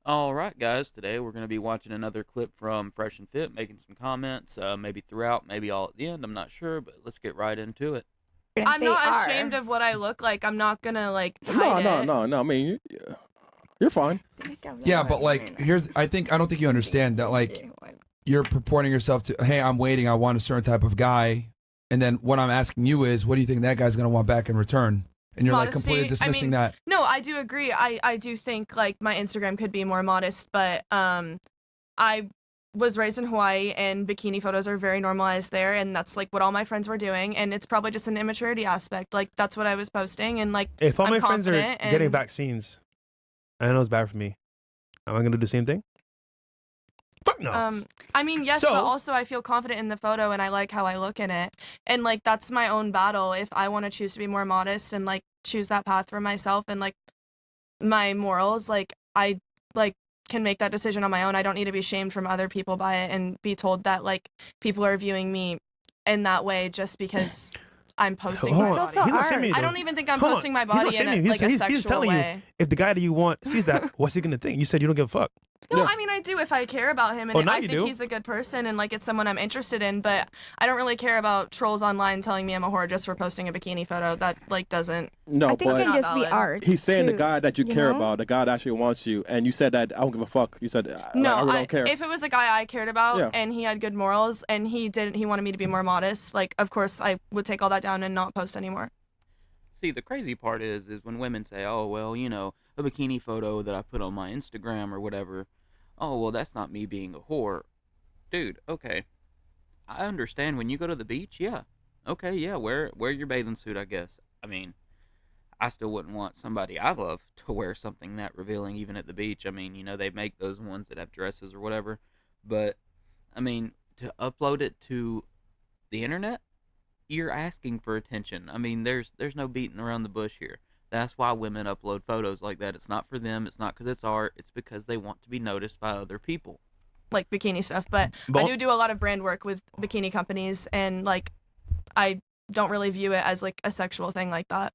All right, guys. Today we're going to be watching another clip from Fresh and Fit, making some comments, maybe throughout, maybe all at the end. I'm not sure, but let's get right into it. I'm They not ashamed are. of what I look like. I'm not gonna like No, hide no, it. no, no. I mean, you're fine. Yeah, but like, I don't think you understand that, like, you're purporting yourself to, hey, I'm waiting, I want a certain type of guy, and then what I'm asking you is, what do you think that guy's gonna want back in return? And you're like completely Modesty, dismissing that. No, I do agree. I do think like my Instagram could be more modest, but I was raised in Hawaii and bikini photos are very normalized there, and that's like what all my friends were doing, and it's probably just an immaturity aspect. Like that's what I was posting, and like If all I'm my friends are confident getting and- vaccines, I know it's bad for me. Am I gonna do the same thing? Fuck no. I mean, yes, So- but also I feel confident in the photo and I like how I look in it. And like that's my own battle. If I want to choose to be more modest and like choose that path for myself and like my morals, like I like can make that decision on my own. I don't need to be shamed from other people by it and be told that like people are viewing me in that way just because I'm posting Hold my on. body. It's also He's not art. shaming you, I though. don't even think I'm Hold on. posting my He's not body in shaming you. like a He's sexual telling way. you, if the guy that you want sees that, what's he gonna think? You said you don't give a fuck. No, Yeah. I mean I do if I care about him and Oh, now I you think do. he's a good person and like it's someone I'm interested in, but I don't really care about trolls online telling me I'm a whore just for posting a bikini photo. That like doesn't. No, I think it but can Not just be valid. art. he's saying the too, guy that you care know? about, the guy that actually wants you, and you said that I don't give a fuck. You said No, I really don't care. if it was a guy I cared about Yeah. and he had good morals and he wanted me to be more modest, like of course I would take all that down and not post anymore. See, the crazy part is when women say, "Oh, well, a bikini photo that I put on my Instagram or whatever." Oh, well, that's not me being a whore, dude. Okay, I understand when you go to the beach. Yeah, okay, yeah, wear your bathing suit, I guess. I mean, I still wouldn't want somebody I love to wear something that revealing even at the beach. I mean, they make those ones that have dresses or whatever. But, I mean, to upload it to the internet, you're asking for attention. I mean, there's no beating around the bush here. That's why women upload photos like that. It's not for them. It's not because it's art. It's because they want to be noticed by other people. Like bikini stuff, but I do a lot of brand work with bikini companies and like I don't really view it as like a sexual thing like that.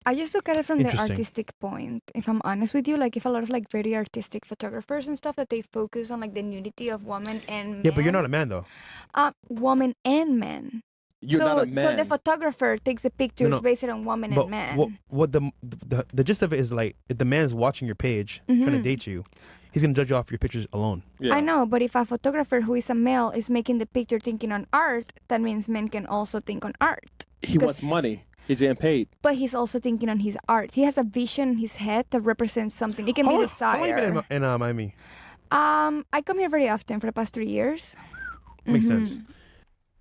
I just look at it from the Interesting. artistic point. If I'm honest with you, like if a lot of like very artistic photographers and stuff that they focus on like the nudity of women and men. Yeah, but you're not a man though. Woman and men. You're so, not a man. So the photographer takes the pictures No. based on woman But and man. what the gist of it is, like, if the man's watching your page trying to Mhm. date you, he's gonna judge you off your pictures alone. Yeah. I know, but if a photographer who is a male is making the picture thinking on art, that means men can also think on art. He wants because- money. He's getting paid. But he's also thinking on his art. He has a vision in his head that represents something. It can be How desire. long you been in Miami? I come here very often for the past 3 years. Makes Mhm. sense.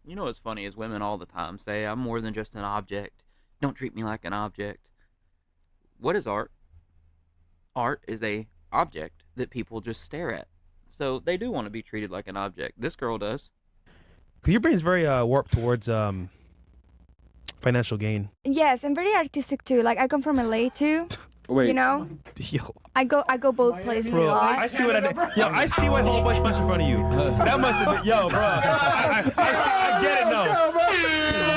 You know what's funny is women all the time say, "I'm more than just an object. Don't treat me like an object." What is art? Art is a object that people just stare at. So they do want to be treated like an object. This girl does. 'Cause your brain's very warped towards financial gain. Yes, and very artistic too. Like I come from LA too. Wait. You know, Yo, I go both places a bro, lot. I see what I did. Yo, I see why whole bunch smashed in front of you. That must have been, yo, bro. I get it now.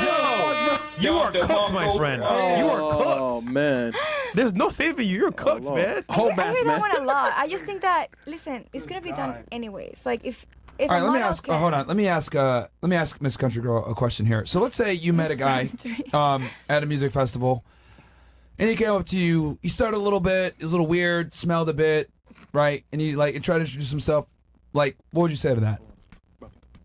Yo, you are cooked, my friend. You are Oh cooked. man. There's no saving you. You're cooked, Lord. man. Whole I bath, hear that man. one a lot. I just think that listen, it's gonna be done anyways. Like if All right, a let me model ask. can- Hold on. Let me ask Miss Country Girl a question here. So let's say you met a guy at a music festival, and he came up to you. He started a little bit. He was a little weird. Smelled a bit, right? And he like tried to introduce himself. Like, what would you say to that?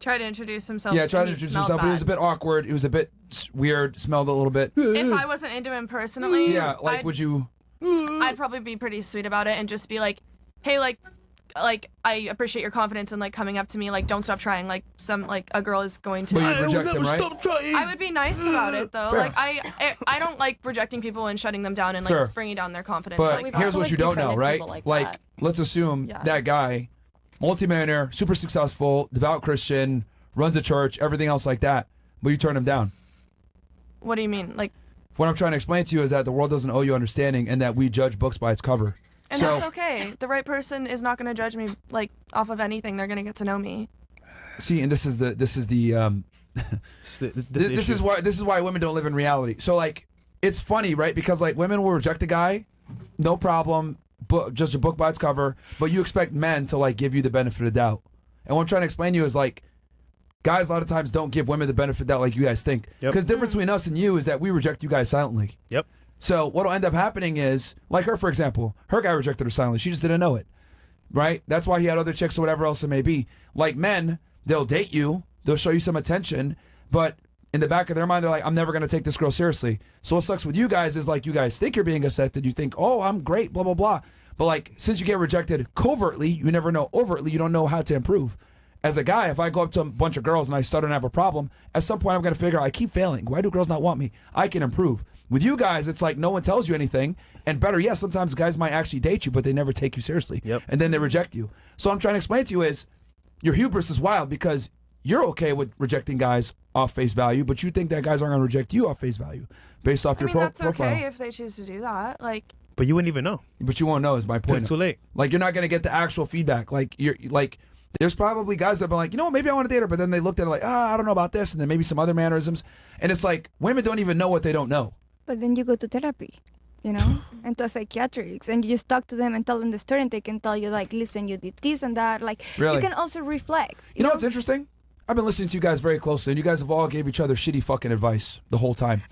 Try to introduce himself. Yeah, tried and to he introduce smelled himself. But it was a bad. bit awkward. It was a bit weird. Smelled a little bit. If I wasn't into him personally, Yeah, like I'd, would you? I'd probably be pretty sweet about it and just be like, hey, like I appreciate your confidence and like coming up to me, like don't stop trying, like a girl is going to. But you'd reject him, right? I would be nice about it though. Fair. Like I don't like rejecting people and shutting them down and like Fair. bringing down their confidence. But Like, here's also, what like, you don't know, befriended right? people like Like, that. let's assume Yeah. that guy, multimillionaire, super successful, devout Christian, runs a church, everything else like that. But you turn him down. what do you mean? Like, What I'm trying to explain to you is that the world doesn't owe you understanding, and that we judge books by its cover. and so, that's okay. The right person is not going to judge me like off of anything. They're going to get to know me. see, and this is the this is why women don't live in reality. So like, it's funny, right? Because like women will reject a guy, no problem, a book by its cover, but you expect men to like give you the benefit of the doubt. And what I'm trying to explain to you is like, guys a lot of times don't give women the benefit of the doubt like you guys think. Because the difference between us and you is that we reject you guys silently. Yep. So what'll end up happening is, like her, for example, her guy rejected her silently. She just didn't know it, right? That's why he had other chicks or whatever else it may be. Like men, they'll date you, they'll show you some attention, but in the back of their mind, they're like, I'm never going to take this girl seriously. So what sucks with you guys is like, you guys think you're being accepted. You think, oh, I'm great, blah, blah, blah. But like, since you get rejected covertly, you never know overtly, you don't know how to improve. As a guy, if I go up to a bunch of girls and I start to have a problem, at some point I'm going to figure out, I keep failing. Why do girls not want me? I can improve. With you guys, it's like no one tells you anything. And better yet, sometimes guys might actually date you, but they never take you seriously. Yep. And then they reject you. So what I'm trying to explain to you is, your hubris is wild because you're okay with rejecting guys off face value, but you think that guys aren't going to reject you off face value based off I your mean, that's profile. okay if they choose to do that. Like, But you wouldn't even know. But you won't know is my Till point. it's too late. Like you're not going to get the actual feedback. Like you're like, there's probably guys that have been like, you know what, maybe I want to date her, but then they looked at it like, I don't know about this, and then maybe some other mannerisms, and it's like women don't even know what they don't know. But then you go to therapy, you know, and to a psychiatrics, and you just talk to them and tell them the story, and they can tell you like, listen, you did this and that. Like Really? you can also reflect. You know what's interesting? I've been listening to you guys very closely, and you guys have all gave each other shitty fucking advice the whole time.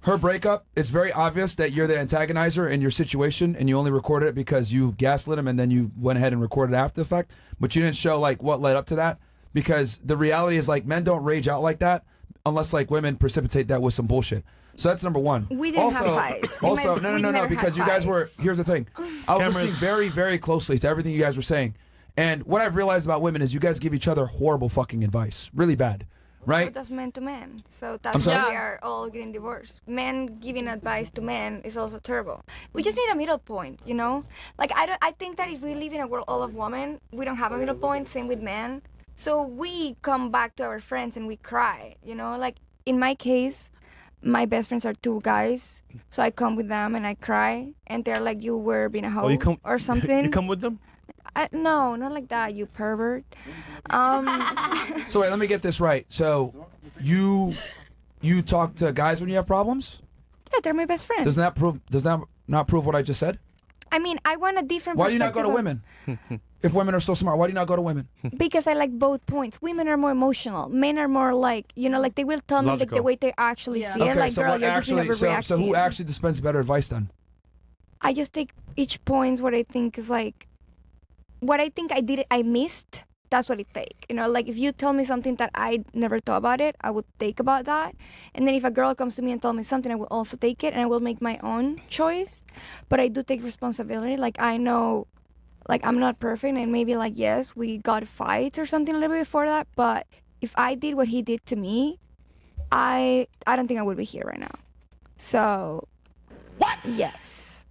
Her breakup, it's very obvious that you're the antagonizer in your situation, and you only recorded it because you gaslit him, and then you went ahead and recorded it after the fact, but you didn't show like what led up to that, because the reality is like men don't rage out like that unless like women precipitate that with some bullshit. So that's number one. We didn't also, have fights. Also, We no, never because had you guys were, fights. here's the thing. I was listening Cameras. very, very closely to everything you guys were saying. And what I've realized about women is you guys give each other horrible fucking advice. Really bad. So Right? that's men to men. So I'm that's sorry? why we are all getting divorced. Men giving advice to men is also terrible. We just need a middle point, you know? Like I think that if we live in a world all of women, we don't have a middle point. Same with men. So we come back to our friends and we cry, you know? Like in my case, my best friends are two guys. So I come with them and I cry, and they're like, you were being a hoe you come or something. You come with them? No, not like that, you pervert. So wait, let me get this right. So you talk to guys when you have problems? Yeah, they're my best friends. Does that not prove what I just said? I mean, I want a different Why do you not go to perspective women? If women are so smart, why do you not go to women? because I like both points. Women are more emotional. Men are more like, you know, like they will tell me like the Logical. way they actually Yeah. see it. Like, so girl, what you're just actually overreacting. so who actually dispenses better advice then? I just take each point what I think is like, what I think I missed. That's what it take. You know, like if you tell me something that I never thought about it, I would think about that. And then if a girl comes to me and tell me something, I will also take it and I will make my own choice. But I do take responsibility. Like I know, like I'm not perfect, and maybe like yes, we got fights or something a little bit before that. But if I did what he did to me, I don't think I would be here right now. So, what? Yes,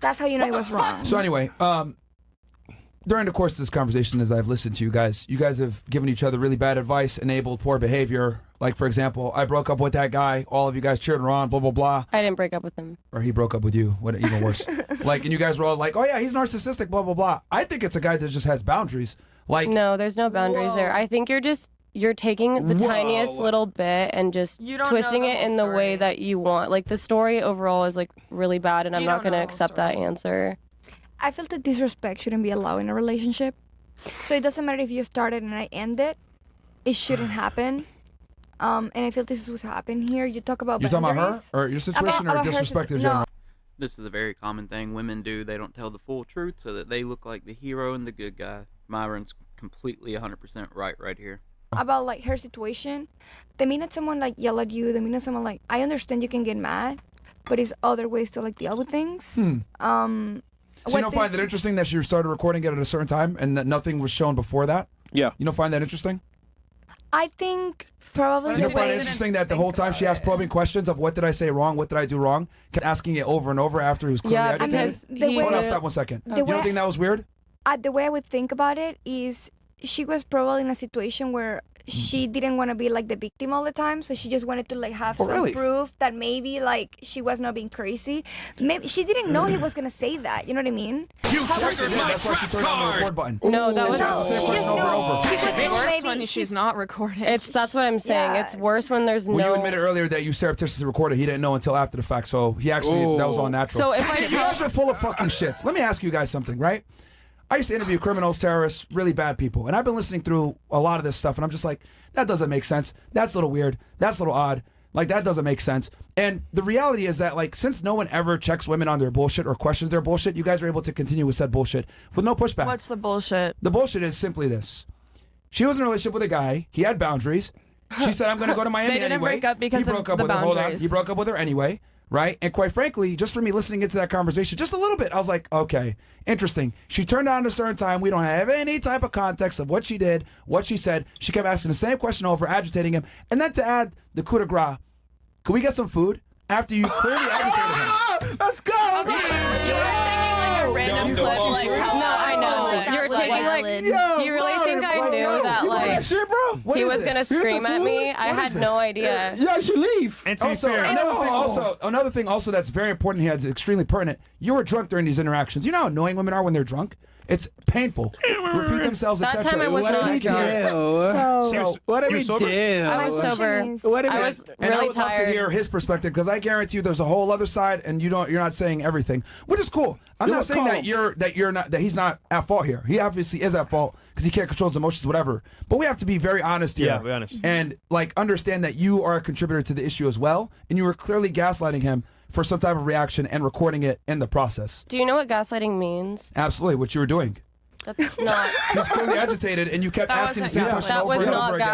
that's how you know it was wrong. So anyway, during the course of this conversation, as I've listened to you guys have given each other really bad advice, enabled poor behavior. Like, for example, I broke up with that guy. All of you guys cheered her on, blah, blah, blah. I didn't break up with him. Or he broke up with you. What even worse. Like, and you guys were all like, oh, yeah, he's narcissistic, blah, blah, blah. I think it's a guy that just has boundaries. Like, No, there's no boundaries there. I think you're taking the tiniest little bit and just You don't know twisting the it whole in the way story. that you want. Like the story overall is like really bad, and I'm You not don't going to know the whole accept that story. answer. I feel that disrespect shouldn't be allowed in a relationship. So it doesn't matter if you started and I ended. It shouldn't happen. And I feel this is what's happening here. You talk about you talking about her boundaries. or your situation About or her disrespect in situ- general? No, This is a very common thing women do. They don't tell the full truth so that they look like the hero and the good guy. Myron's completely 100% right here. about like her situation. The minute someone like yell at you, the minute someone like, I understand you can get mad, but it's other ways to like deal with things. So you what don't find this- that interesting that she started recording it at a certain time and that nothing was shown before that? Yeah. You don't find that interesting? I think probably What You the don't find it way. didn't interesting that the think whole time about she asked it. probing questions of what did I say wrong, what did I do wrong, kept asking it over and over after he was clearly Yeah, agitated? because the he way- Hold on, did- stop 1 second. The You way- don't think that was weird? The way I would think about it is she was probably in a situation where she didn't want to be like the victim all the time, so she just wanted to like have Oh, some really? proof that maybe like she was not being crazy. Maybe she didn't know he was gonna say that. You know what I mean? That's why she turned on the record button. No, that was. She asked the same She question just over and knew- over. She just It's knew worse maybe when she's not recording. That's what I'm saying. It's Yes. worse when there's Well, no. you admitted earlier that you surreptitiously recorded. He didn't know until after the fact, so he actually that was all natural. So if I You guys are full of fucking shit. Let me ask you guys something, right? I used to interview criminals, terrorists, really bad people, and I've been listening through a lot of this stuff, and I'm just like, that doesn't make sense. That's a little weird. That's a little odd. Like, that doesn't make sense. And the reality is that, like, since no one ever checks women on their bullshit or questions their bullshit, you guys are able to continue with said bullshit with no pushback. What's the bullshit? The bullshit is simply this. She was in a relationship with a guy. He had boundaries. She said, I'm going to go to Miami They didn't anyway. break up because he of broke up the with her. Hold on. boundaries. He broke up with her anyway, right? And quite frankly, just for me listening into that conversation, just a little bit, I was like, okay, interesting. She turned on at a certain time. We don't have any type of context of what she did, what she said. She kept asking the same question over, agitating him. And then to add the coup de grace, can we get some food? After you clearly agitated him. Let's go. Okay, you were taking like a random clip, like how No, I know. Like, You're that's taking like. valid. You really think I knew that You know like that shit, bro? What he is was this? gonna scream at me? I What had is no this? idea. Yeah, you should leave. And to be Also, fair, another thing also that's very important here, it's extremely pertinent. You were drunk during these interactions. You know how annoying women are when they're drunk? It's painful. Repeat themselves, That etc. time I was What not did we drunk. So, So, What did You we sober? do? I was sober. What did we I was and I really would love to tired. hear his perspective because I guarantee you there's a whole other side, and you're not saying everything, which is cool. I'm You're not saying calm. that he's not at fault here. He obviously is at fault because he can't control his emotions, whatever. But we have to be very honest here. Yeah, be honest. And like understand that you are a contributor to the issue as well, and you were clearly gaslighting him for some type of reaction and recording it in the process. Do you know what gaslighting means? Absolutely, what you were doing. That's not. He's clearly agitated, and you kept That asking the wasn't same question gaslighting. over That was and not over again.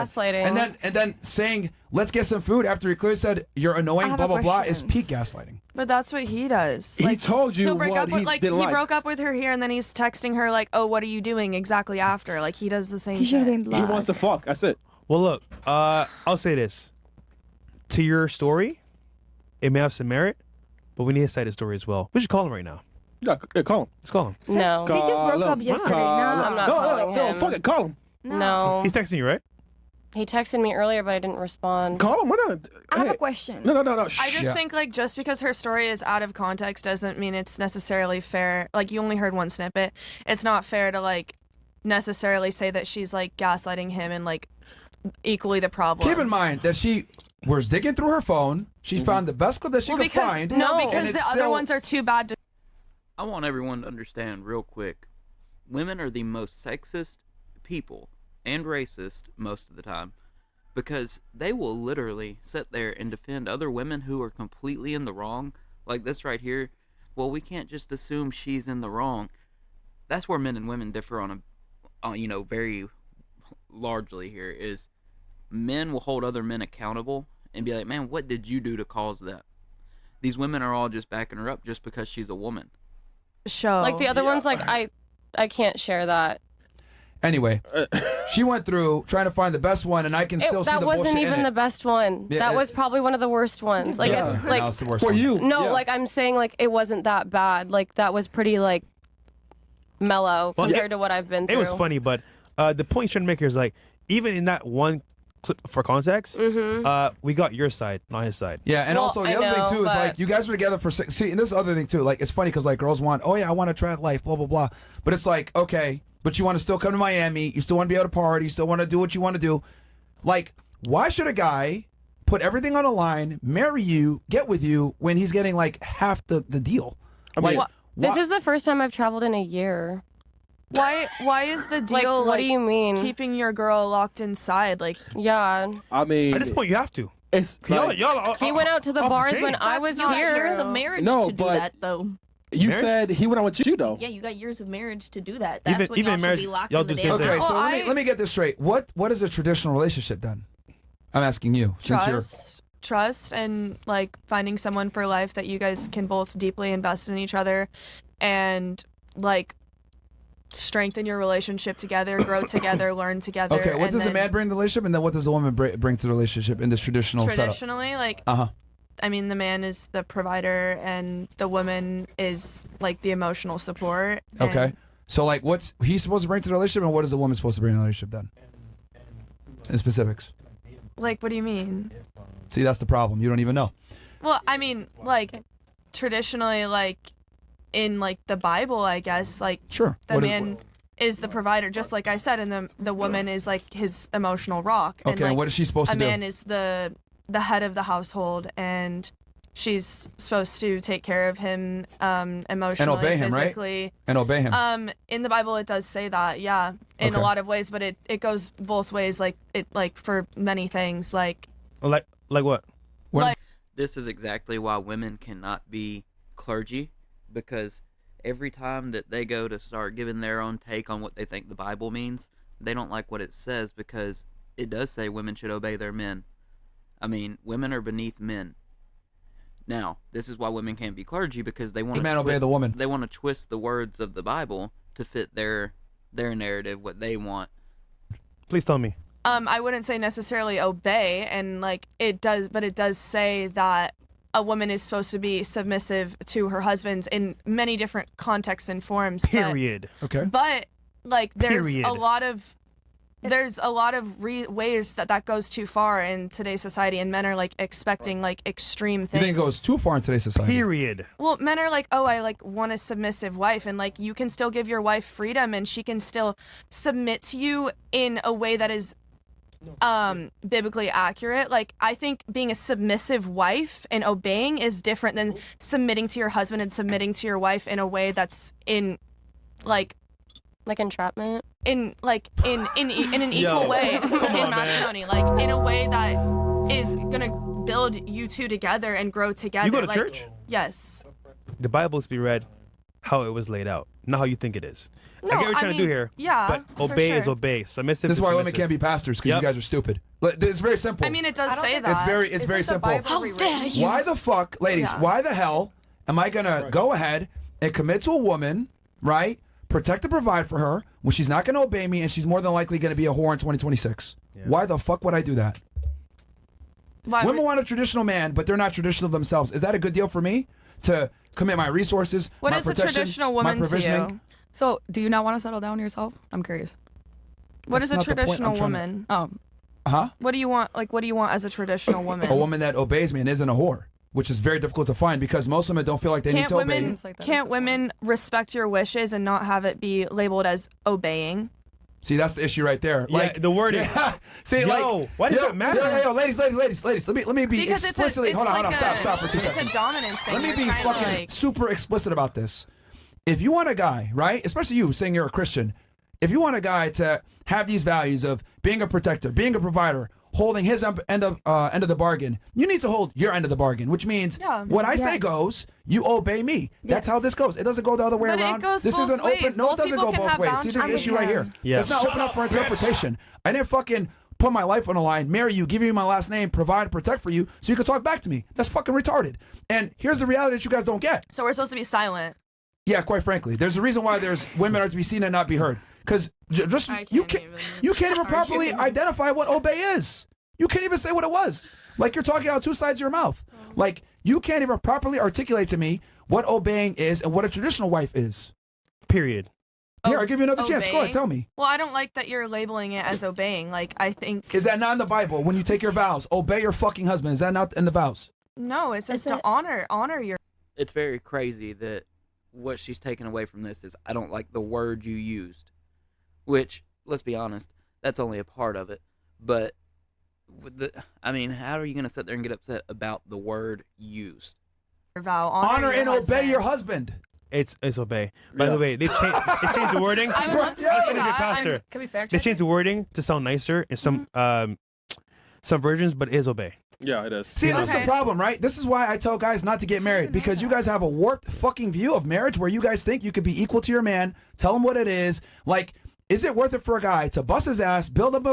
gaslighting. And then saying, "Let's get some food," after he clearly said, "You're I annoying," have blah a blah blah, is question. peak gaslighting. But that's what he does. He told you he'll break what up with, he like didn't he like. broke up with her here, and then he's texting her like, "Oh, what are you doing exactly after?" Like he does the same he should have shit. been He blocked. wants to fuck. That's it. well, look, I'll say this. To your story, it may have some merit, but we need to cite the story as well. We should call him right now. Yeah, call him. Let's call him. No. They just broke Call up him. yesterday. Call No, him. I'm not No, calling no, him. fuck it. Call him. No. He's texting you, right? He texted me earlier, but I didn't respond. Call him. Why not? I have Hey. a question. No. I just Yeah. think like just because her story is out of context doesn't mean it's necessarily fair. Like you only heard one snippet. It's not fair to like necessarily say that she's like gaslighting him and like equally the problem. Keep in mind that she was digging through her phone. She found the best clip that she well, could because find. no, And because it's the other still- ones are too bad to. I want everyone to understand real quick. Women are the most sexist people and racist most of the time because they will literally sit there and defend other women who are completely in the wrong. Like this right here. Well, we can't just assume she's in the wrong. That's where men and women differ on very largely here is men will hold other men accountable and be like, man, what did you do to cause that? These women are all just backing her up just because she's a woman. Show Like the other ones, like I can't share that. Anyway, she went through trying to find the best one, and I can still see That the wasn't bullshit even in the it. best one. Yeah, That was probably one of the worst ones. Like Yeah, it's and like now it's the worst For one. you. no, Yeah. like I'm saying, like it wasn't that bad. Like that was pretty like mellow Well, compared to what I've been through. It was funny, but the point he's trying to make here is like, even in that one clip for context, we got your side, not his side. Yeah, and Well, also the I other thing know, too is but- like you guys were together for six. See, and this is the other thing too. Like it's funny because like girls want, oh yeah, I want to try life, blah blah blah. But it's like okay, but you want to still come to Miami. You still want to be able to party. You still want to do what you want to do. Like, why should a guy put everything on the line, marry you, get with you when he's getting like half the deal? Like, This is the first time I've traveled in a year. Why is the Like, deal what do you mean? keeping your girl locked inside? Like Yeah. I mean, At this point, you have to. it's Y'all, like, y'all, He went out to the off bars chain. when I was not here. Years of marriage No, to do but- that though. you Marriage? said he went out with you though. Yeah, you got years of marriage to do that. That's Even- when even y'all marriage, should be locked y'all in the do damn same thing. Okay, house. so Well, let me get this straight. What is a traditional relationship then? I'm asking you since you're. trust and like finding someone for life that you guys can both deeply invest in each other and like strengthen your relationship together, grow together, learn together. Okay, what and does a then man bring to the relationship, and then what does a woman bring to the relationship in this traditional setup? traditionally like Uh huh. I mean the man is the provider and the woman is like the emotional support. and- Okay. So like, what's he supposed to bring to the relationship, and what is the woman supposed to bring to the relationship then? in specifics? Like, what do you mean? See, that's the problem. You don't even know. Well, I mean, like, traditionally, like, in, like, the Bible, I guess, like, Sure. the man is the provider, just like I said, and the woman is, like, his emotional rock. Okay, and, like, and what is she supposed to do? a man is the head of the household, and she's supposed to take care of him emotionally, And obey him, right? physically. And obey him. In the Bible, it does say that, yeah, in a Okay. lot of ways, but it goes both ways, like, for many things, like. Like what? This is exactly why women cannot be clergy, because every time that they go to start giving their own take on what they think the Bible means, they don't like what it says, because it does say women should obey their men. I mean, women are beneath men. Now, this is why women can't be clergy, because they want The man obey the woman. They want to twist the words of the Bible to fit their narrative, what they want. Please tell me. I wouldn't say necessarily obey, and like it does say that a woman is supposed to be submissive to her husbands in many different contexts and forms. Period. Okay. But like there's Period. a lot of ways that goes too far in today's society, and men are like expecting like extreme You things. think it goes too far in today's society? Period. Well, men are like, oh, I like want a submissive wife, and like you can still give your wife freedom, and she can still submit to you in a way that is biblically accurate. Like I think being a submissive wife and obeying is different than submitting to your husband and submitting to your wife in a way that's in like entrapment. in an equal way in on, matrimony, like in a way that is gonna build you two together and grow together. You go to like, church? Yes. The Bible is to be read how it was laid out, not how you think it is. I No, get what you're trying to do mean, here. yeah, But for obey is sure. obey. Submissive This is is why women submissive. can't be pastors, because Yep. you guys are stupid. It's very simple. I mean, it does say that. It's very simple. How dare you? Why the fuck, ladies, Yeah. why the hell am I going to go ahead and commit to a woman, right? Protect and provide for her when she's not going to obey me and she's more than likely going to be a whore in 2026? Why the fuck would I do that? Why Women would- want a traditional man, but they're not traditional themselves. Is that a good deal for me to commit my resources, What my is a protection, traditional my woman to provisioning? you? So, do you not want to settle down yourself? I'm curious. What is That's a not the point. traditional I'm trying to- woman? Huh? What do you want? Like, what do you want as a traditional woman? A woman that obeys me and isn't a whore, which is very difficult to find because most women don't feel like they need Can't to obey. women Seems like that is can't the women respect your wishes and not have it be labeled as obeying? See, that's the issue right there. Yeah, Like the wording. See, Yo, like, why does that matter? Yo, ladies. Let me be Because explicitly. it's Hold on. like Stop for 2 it's seconds. a dominance thing. Let me You're be trying to, fucking like, super explicit about this. If you want a guy, right, especially you saying you're a Christian, if you want a guy to have these values of being a protector, being a provider, holding his end of the bargain, you need to hold your end of the bargain, which means Yeah. what I say goes, you obey me. That's how this goes. It doesn't go the other way But it around. goes This both isn't ways. open. No, it Both doesn't people go can both have ways. See this boundaries. issue right here. Yeah. It's not open up for interpretation. I didn't fucking put my life on the line, marry you, give you my last name, provide, protect for you, so you can talk back to me. That's fucking retarded. And here's the reality that you guys don't get. So we're supposed to be silent. Yeah, quite frankly, there's a reason why there's women are to be seen and not be heard. Because just I you can't can't even you can't even properly argue. identify what obey is. You can't even say what it was. Like you're talking out two sides of your mouth. Like you can't even properly articulate to me what obeying is and what a traditional wife is. Period. Here, I'll give you another chance. Go ahead, Obeying? tell me. Well, I don't like that you're labeling it as obeying. Like, I think Is that not in the Bible? When you take your vows, obey your fucking husband. Is that not in the vows? no, it says Is to it- honor your. It's very crazy that what she's taken away from this is I don't like the word you used, which, let's be honest, that's only a part of it. But I mean, how are you going to sit there and get upset about the word used? vow. Honor your and husband. obey your husband. It's obey. By the way, they changed the wording. I would love to I'll see send it to your that. pastor. Can we fact They check? changed the wording to sound nicer in some versions, but it is obey. Yeah, it is. See, this is the Okay. problem, right? This is why I tell guys not to get married because you guys have a warped fucking view of marriage where you guys think you could be equal to your man, tell him what it is. Like, is it worth it for a guy to bust his ass, build up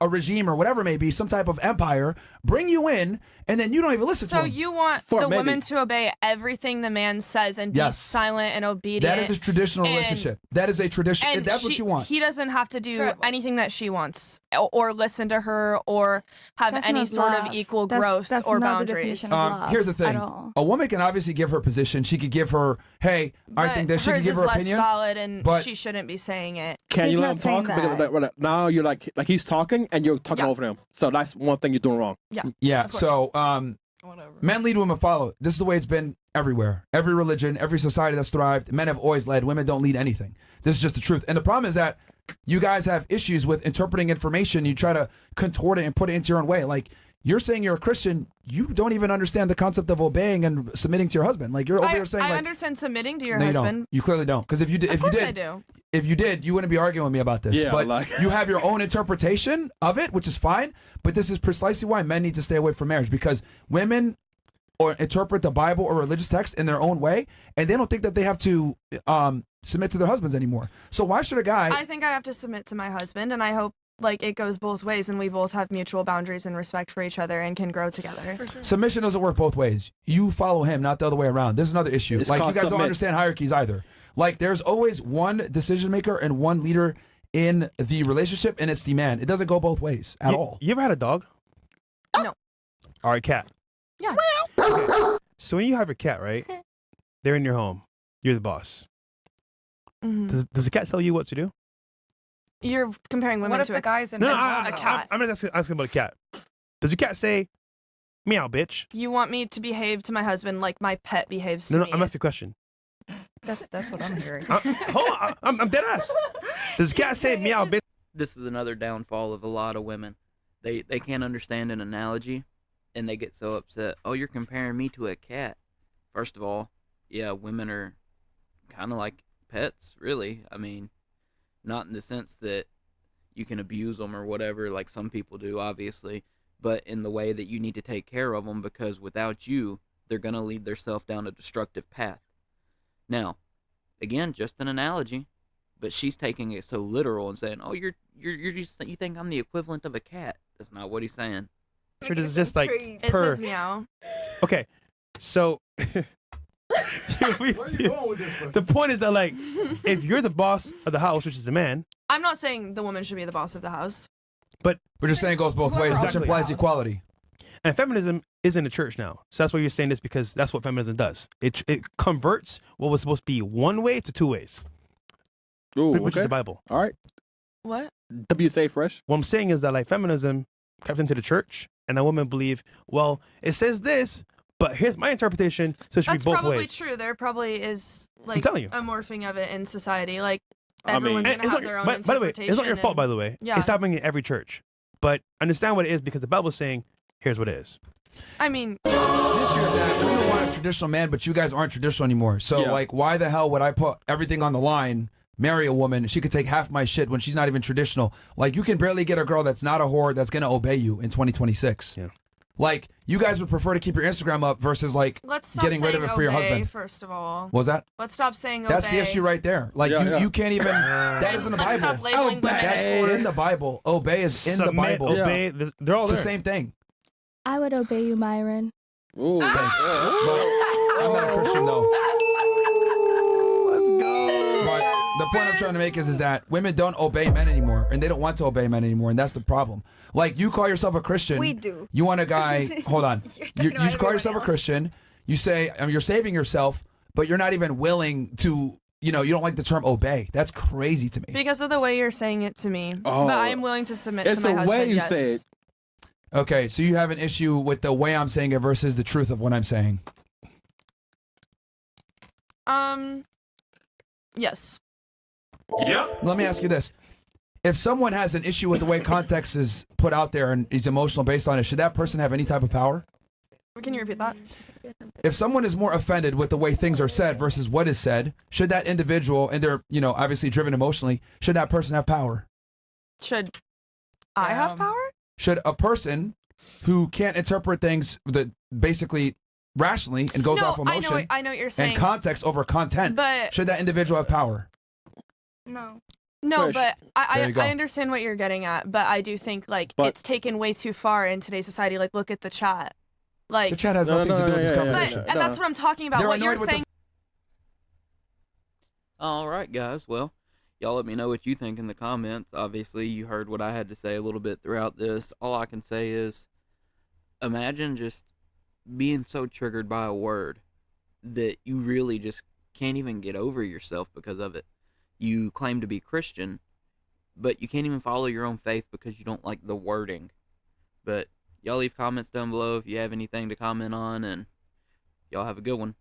a regime or whatever it may be, some type of empire, bring you in, and then you don't even listen to So him? you want For the maybe. woman to obey everything the man says and be Yes. silent and obedient. That is a traditional and- relationship. That is a tradition. And That's what you want. He doesn't have to do True. anything that she wants, or listen to her, or have That's any not sort of love. equal That's- growth that's or not the boundaries. definition of love Here's the at thing. all. A woman can obviously give her position. She could give her, hey, I But think that she could hers give is her less opinion. valid, and but- she shouldn't be saying it. Can He's you let not him talk? saying Because that. now you're like he's talking and you're talking Yeah. over him. So that's one thing you're doing wrong. Yeah. Of course. So Whatever. men lead, women follow. This is the way it's been everywhere. Every religion, every society that's thrived, men have always led. Women don't lead anything. This is just the truth. And the problem is that you guys have issues with interpreting information. You try to contort it and put it into your own way. Like, you're saying you're a Christian, you don't even understand the concept of obeying and submitting to your husband. Like, you're over here saying, I like, understand submitting to your no, you husband. don't. You clearly don't. Because if you did, Of if you course I did, do. if you did, you wouldn't be arguing with me about this. Yeah, but like- you have your own interpretation of it, which is fine. But this is precisely why men need to stay away from marriage, because women or interpret the Bible or religious text in their own way, and they don't think that they have to submit to their husbands anymore. So why should a guy? I think I have to submit to my husband, and I hope like it goes both ways, and we both have mutual boundaries and respect for each other, and can grow together. Submission doesn't work both ways. You follow him, not the other way around. There's another issue. It's Like, you called guys don't submit. understand hierarchies either. Like, there's always one decision maker and one leader in the relationship, and it's the man. It doesn't go both ways at all. You ever had a dog? No. Or a cat? Yeah. Okay. So when you have a cat, right? They're in your home. You're the boss. Mhm. Does the cat tell you what to do? You're comparing women What if to the a guy's in No, bed no, with a cat. I'm just asking about a cat. Does your cat say, meow, bitch? You want me to behave to my husband like my pet behaves to No, no, me. I'm asking the question. That's what I'm hearing. Hold on, I'm dead ass. Does the cat say, meow, bitch? This is another downfall of a lot of women. They can't understand an analogy, and they get so upset. Oh, you're comparing me to a cat. First of all, yeah, women are kind of like pets, really. I mean, not in the sense that you can abuse them or whatever, like some people do, obviously, but in the way that you need to take care of them, because without you, they're going to lead themselves down a destructive path. Now, again, just an analogy, but she's taking it so literal and saying, "Oh, you're just, you think I'm the equivalent of a cat." That's not what he's saying. Sure, this is just like It per. says meow. Okay, so the point is that, like, if you're the boss of the house, which is the man, I'm not saying the woman should be the boss of the house. but We're just saying it goes both ways, which Exactly. implies equality. and feminism is in the church now, so that's why you're saying this, because that's what feminism does. It converts what was supposed to be one way to two ways, Ooh, which is okay. the Bible. All right. What? WSA fresh. What I'm saying is that, like, feminism crept into the church, and a woman believe, well, it says this, but here's my interpretation, so it should That's be both probably ways. true. There probably is like telling you. a morphing of it in society. Like I mean- everyone's And gonna it's have not, their own by the way, interpretation. it's not your fault, and- by the way. Yeah. It's happening in every church. But understand what it is, because the Bible is saying, here's what it is. I mean, The issue is that women want a traditional man, but you guys aren't traditional anymore. So, Yeah. like, why the hell would I put everything on the line, marry a woman, she could take half my shit when she's not even traditional? Like, you can barely get a girl that's not a whore that's going to obey you in 2026. Yeah. Like, you guys would prefer to keep your Instagram up versus, like, let's stop getting rid of saying it for your obey, husband. First of all, What was that? let's stop saying That's the obey. issue right there. Like, Yeah, you, yeah. you can't even. That is in the Let's Bible. stop labeling women as That's in the whores. Bible. Obey is in the Submit, Bible. obey, they're all It's the there. same thing. I would obey you, Myron. Ooh. Thanks. But I'm not a Christian, though. Let's go. But the point I'm trying to make is that women don't obey men anymore, and they don't want to obey men anymore, and that's the problem. Like, you call yourself a Christian. We do. You want a guy. Hold on. You're You, talking you about call everyone yourself a else. Christian. You say, I mean, you're saving yourself, but you're not even willing to. You know, you don't like the term obey. That's crazy to me. Because of the way you're saying it to me. Oh. But I am willing to submit It's to my the husband. way you yes. say it. Okay, so you have an issue with the way I'm saying it versus the truth of what I'm saying. Yes. Let me ask you this. If someone has an issue with the way context is put out there and is emotional based on it, should that person have any type of power? Can you repeat that? If someone is more offended with the way things are said versus what is said, should that individual, and they're, you know, obviously driven emotionally, should that person have power? Should I have power? Should a person who can't interpret things that basically rationally and goes No, off emotion I know what you're saying. and context over content, But should that individual have power? No. no, Push. but There you go. I understand what you're getting at, but I do think like But- it's taken way too far in today's society. Like look at the chat. Like The chat has No, nothing no, to do no, with this yeah, yeah, but, conversation. and that's what I'm talking about. They're What you're annoyed with the saying All right, guys. Well, y'all let me know what you think in the comments. Obviously, you heard what I had to say a little bit throughout this. All I can say is imagine just being so triggered by a word that you really just can't even get over yourself because of it. You claim to be Christian, but you can't even follow your own faith because you don't like the wording. But y'all leave comments down below if you have anything to comment on, and y'all have a good one.